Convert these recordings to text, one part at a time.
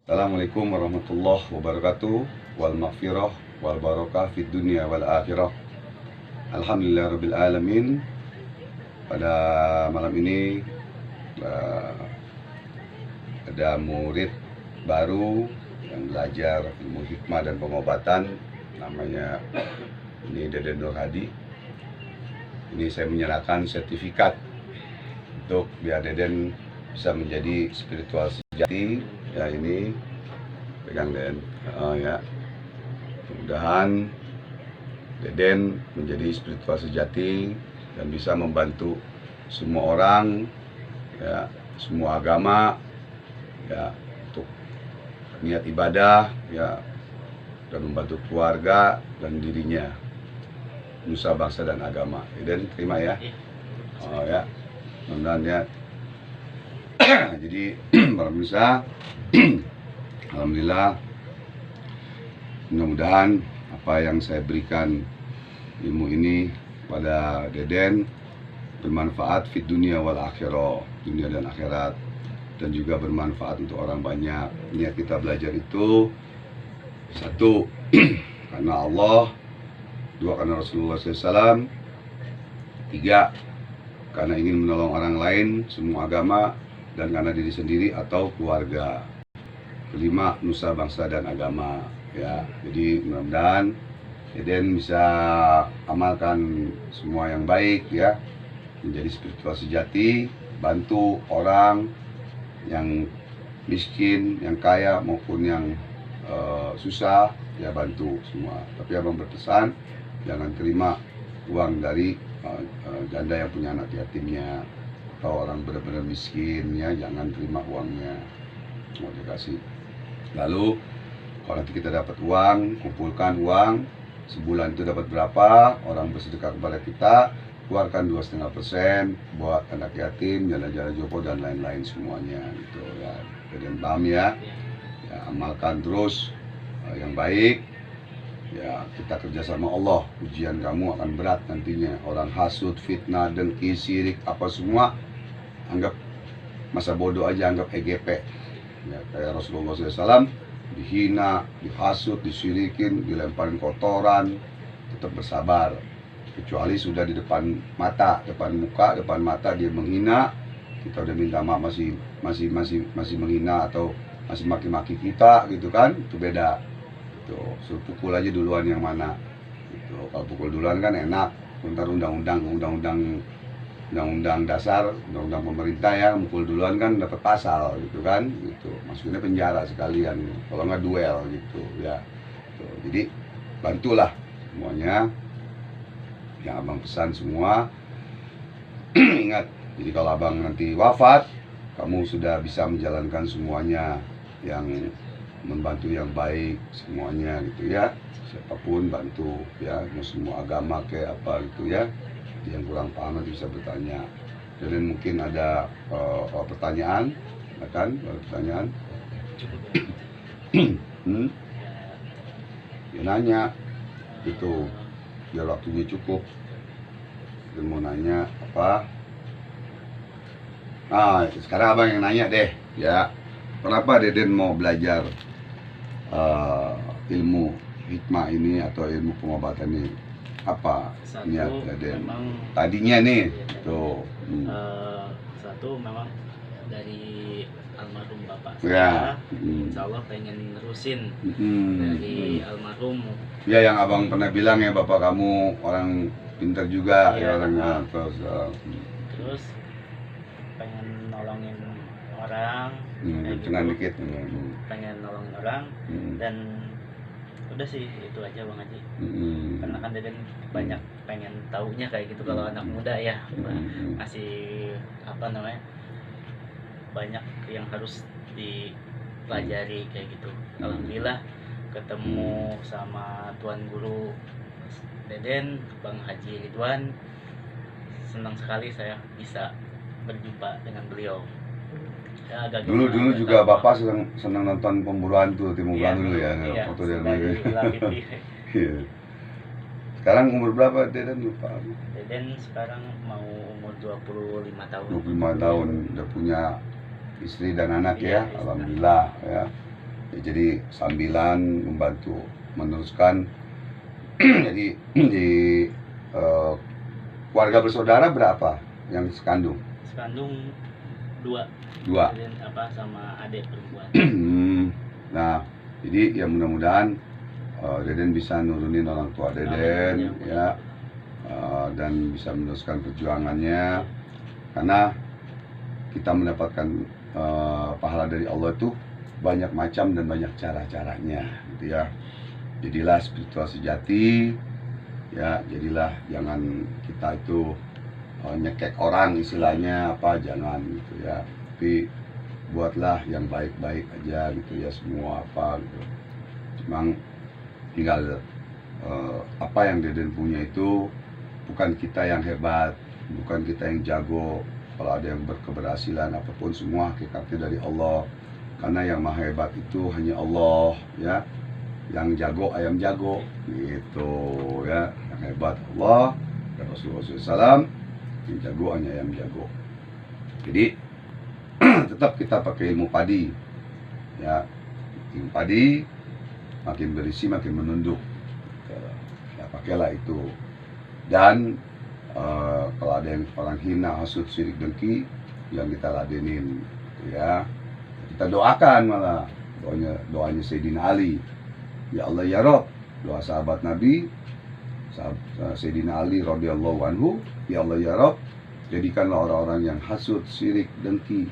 Assalamualaikum warahmatullahi wabarakatuh. Wal maghfirah wal barakah fid dunya wal akhirah. Alhamdulillah rabbil alamin. Pada malam ini ada murid baru yang belajar ilmu hikmah dan pengobatan, namanya ini Deden Nur Hadi. Ini saya menyerahkan sertifikat untuk biar Deden bisa menjadi spiritual sejati. Ya, ini pegang Den. Ya, mudah-mudahan Deden menjadi spiritual sejati dan bisa membantu semua orang, ya, semua agama, ya, untuk niat ibadah, ya, dan membantu keluarga dan dirinya, nusa bangsa dan agama. Deden terima ya. Ya, mudah-mudahan ya. Jadi pemirsa, alhamdulillah, mudah-mudahan apa yang saya berikan ilmu ini pada Deden bermanfaat fit dunia wal akhirah, dunia dan akhirat, dan juga bermanfaat untuk orang banyak. Niat kita belajar itu satu, karena Allah, dua, karena Rasulullah SAW, tiga, karena ingin menolong orang lain, semua agama, dan karena diri sendiri atau keluarga. Kelima, nusa bangsa dan agama. Ya, jadi mudah-mudahan Deden bisa amalkan semua yang baik, ya, menjadi spiritual sejati, bantu orang yang miskin, yang kaya maupun yang susah, ya, bantu semua. Tapi abang berpesan, jangan terima uang dari janda yang punya anak yatimnya atau orang benar-benar miskin, ya, jangan terima uangnya, mau dikasih. Lalu kalau nanti kita dapat uang, kumpulkan uang, sebulan itu dapat berapa, orang bersedekah kepada kita, keluarkan 2,5% buat anak yatim, jalan-jalan jopo dan lain-lain semuanya, gitu ya. Dan paham ya, ya, amalkan terus yang baik. Ya, kita kerja sama Allah, ujian kamu akan berat nantinya. Orang hasut, fitnah, dengki, sirik, apa semua, anggap masa bodoh aja, anggap EGP. Ya, kayak Rasulullah SAW, dihina, dihasut, disirikin, dilemparin kotoran, tetap bersabar. Kecuali sudah di depan mata, depan muka, depan mata dia menghina, kita udah minta maaf masih menghina atau masih maki-maki kita, gitu kan, itu beda. Tuh, suruh pukul aja duluan yang mana. Gitu. Kalau pukul duluan kan enak. Ntar undang-undang dasar, undang-undang pemerintah, ya, mukul duluan kan dapat pasal, gitu kan, gitu. Maksudnya penjara sekalian, kalau nggak duel, gitu ya. Tuh, jadi bantulah semuanya yang abang pesan semua. Ingat, jadi kalau abang nanti wafat, kamu sudah bisa menjalankan semuanya, yang membantu yang baik semuanya, gitu ya. Siapapun bantu, ya, mau semua agama kayak apa, gitu ya. Yang kurang paham nanti bisa bertanya. Dan mungkin ada pertanyaan, kan? Pertanyaan. Ya, nanya, gitu, biar waktunya cukup. Dan mau nanya apa? Sekarang abang yang nanya deh, ya. Kenapa Deden mau belajar ilmu hikmah ini atau ilmu pengobatan ini? Apa niat Deden tadinya nih? Tuh. Satu, memang dari almarhum bapak Ya. saya, insya Allah pengen nerusin dari almarhum. Ya, yang abang pernah bilang ya, bapak kamu orang pintar juga, ya, orangnya. Terus pengen nolongin orang, dengan gitu. dikit. Pengen nolongin orang, dan udah sih itu aja Bang Haji. Karena kan Deden banyak pengen taunya kayak gitu. Kalau anak muda ya masih apa namanya, banyak yang harus dipelajari kayak gitu. Alhamdulillah ketemu sama tuan guru Deden, Bang Haji Ridwan. Senang sekali saya bisa berjumpa dengan beliau. Ya, dulu juga bapak senang nonton pemburu hantu Timur Bulan dulu, ya, iya, foto dari iya. Sekarang umur berapa Deden, lupa? Deden sekarang mau umur 25 tahun. 25 tahun, udah punya istri dan anak, ya, alhamdulillah, ya. Ya, jadi sambilan membantu meneruskan. Jadi di keluarga bersaudara berapa yang sekandung? Sekandung dua. Dan sama adik perempuan. Nah, jadi ya mudah-mudahan Deden bisa nurunin orang tua Deden, ya, dan bisa meneruskan perjuangannya, karena kita mendapatkan pahala dari Allah itu banyak macam dan banyak cara-caranya, gitu ya. Jadilah spiritual sejati, ya, jadilah jangan kita itu nyekek orang istilahnya apa, jangan gitu ya, tapi buatlah yang baik-baik aja gitu ya, semua apa gitu. Memang tinggal apa yang Deden punya itu bukan kita yang hebat, bukan kita yang jago. Kalau ada yang berkeberhasilan apapun semua hakikatnya dari Allah, karena yang maha hebat itu hanya Allah, ya. Yang jago ayam jago gitu ya, yang hebat Allah dan Rasulullah SAW, yang jago hanya ayam jago. Jadi tetap kita pakai ilmu padi, ya, ilmu padi makin berisi makin menunduk, ya pakailah itu. Dan kalau ada yang orang hina, hasut, syirik, dengki, yang kita ladenin, ya, kita doakan, malah doanya Sayyidina Ali, ya Allah ya Rob, doa sahabat Nabi Sayyidina Ali radhiyallahu anhu, ya Allah ya Rob, jadikanlah orang-orang yang hasut, syirik, dengki,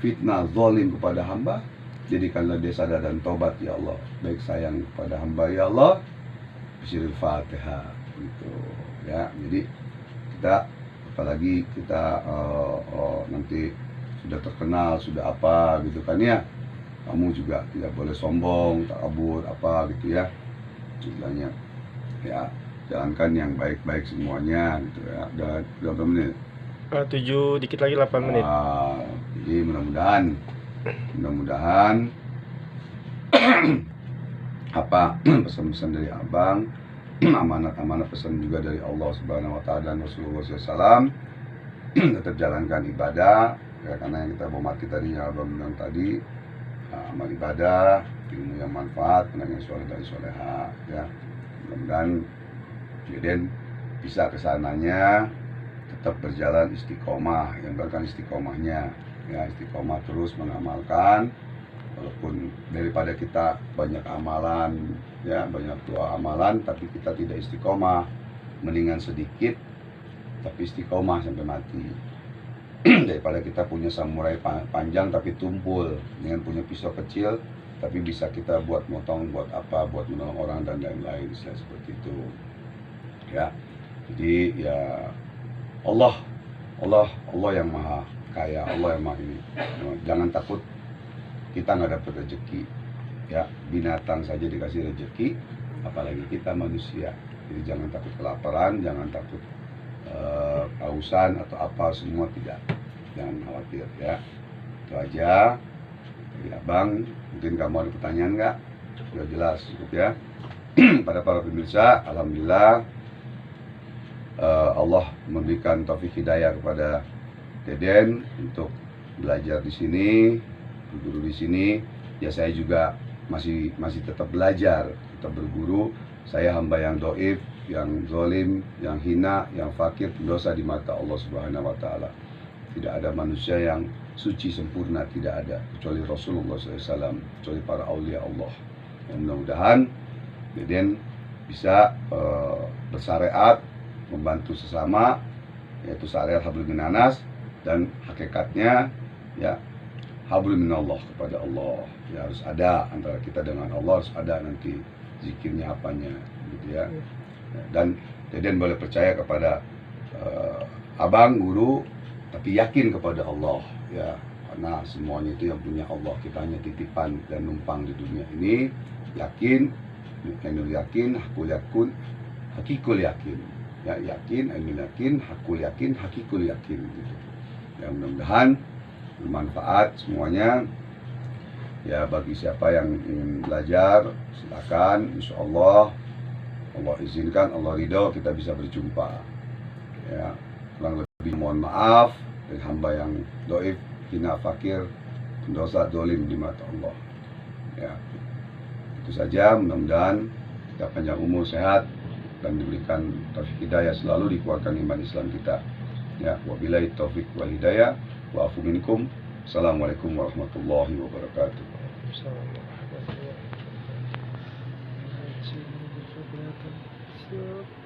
fitnah, zalim kepada hamba, jadikanlah dia sadar dan tobat ya Allah, baik sayang kepada hamba ya Allah. Bismillahirrahmanirrahim. Fatihah gitu ya. Jadi kita apalagi kita nanti sudah terkenal, sudah apa gitu kan ya, kamu juga tidak boleh sombong, takabur apa gitu ya, istilahnya ya, jalankan yang baik-baik semuanya gitu ya. Udah berapa menit? 7 dikit lagi 8 menit. Jadi mudah-mudahan apa pesan-pesan dari abang, amanat-amanat pesan juga dari Allah Subhanahu Wa Taala dan Rasulullah SAW, tetap jalankan ibadah ya, karena yang kita hormati tadi yang abang bilang tadi, amal ibadah, ilmu yang manfaat, penanya soleh dari soleha ya. Mudah-mudahan Deden bisa kesananya, tetap berjalan istiqomah, yang bahkan istiqomahnya ya, istiqomah terus mengamalkan, walaupun daripada kita banyak amalan ya, banyak doa amalan tapi kita tidak istiqomah, mendingan sedikit tapi istiqomah sampai mati daripada kita punya samurai panjang tapi tumpul, dengan punya pisau kecil tapi bisa kita buat motong, buat apa, buat menolong orang dan lain-lain, seperti itu ya. Jadi ya Allah yang maha kaya, Allah yang maha ini. Jangan takut kita nggak dapat rezeki ya, binatang saja dikasih rezeki, apalagi kita manusia. Jadi jangan takut kelaparan, jangan takut kausan atau apa, semua tidak, jangan khawatir ya. Itu aja dari abang. Mungkin kamu ada pertanyaan nggak? Sudah jelas cukup ya. Pada para pemirsa, alhamdulillah Allah memberikan taufik hidayah kepada Deden untuk belajar di sini, berguru di sini. Ya saya juga masih tetap belajar, tetap berguru. Saya hamba yang doif, yang zalim, yang hina, yang fakir, pendosa di mata Allah Subhanahu Wa Taala. Tidak ada manusia yang suci sempurna, tidak ada, kecuali Rasulullah SAW, kecuali para aulia Allah. Dan mudah-mudahan Deden bisa bersyariat, membantu sesama, yaitu syariat hablum minanas, dan hakikatnya ya hablum minallah, kepada Allah. Ya harus ada antara kita dengan Allah, harus ada nanti zikirnya apanya gitu ya. Dan Deden boleh percaya kepada abang guru, tapi yakin kepada Allah ya, karena semuanya itu yang punya Allah, kita hanya titipan dan numpang di dunia ini. Yakin, ainul yakin, hakul yakun, hakikul yakin ya, yakin, ainul yakin, hakul yakin, hakikul yakin gitu ya. Mudah-mudahan bermanfaat semuanya ya. Bagi siapa yang ingin belajar, silakan, insya Allah Allah izinkan, Allah ridho, kita bisa berjumpa ya. Kurang lebih mohon maaf dari hamba yang doif, hina, fakir, pendosa, dolim di mata Allah. Ya, itu saja. Mudah-mudahan kita panjang umur, sehat, dan diberikan taufik hidayah, selalu dikuatkan iman Islam kita. Ya, wabillahi taufik wal hidayah, wa afu minkum. Assalamualaikum warahmatullahi wabarakatuh. Assalamualaikum warahmatullahi wabarakatuh.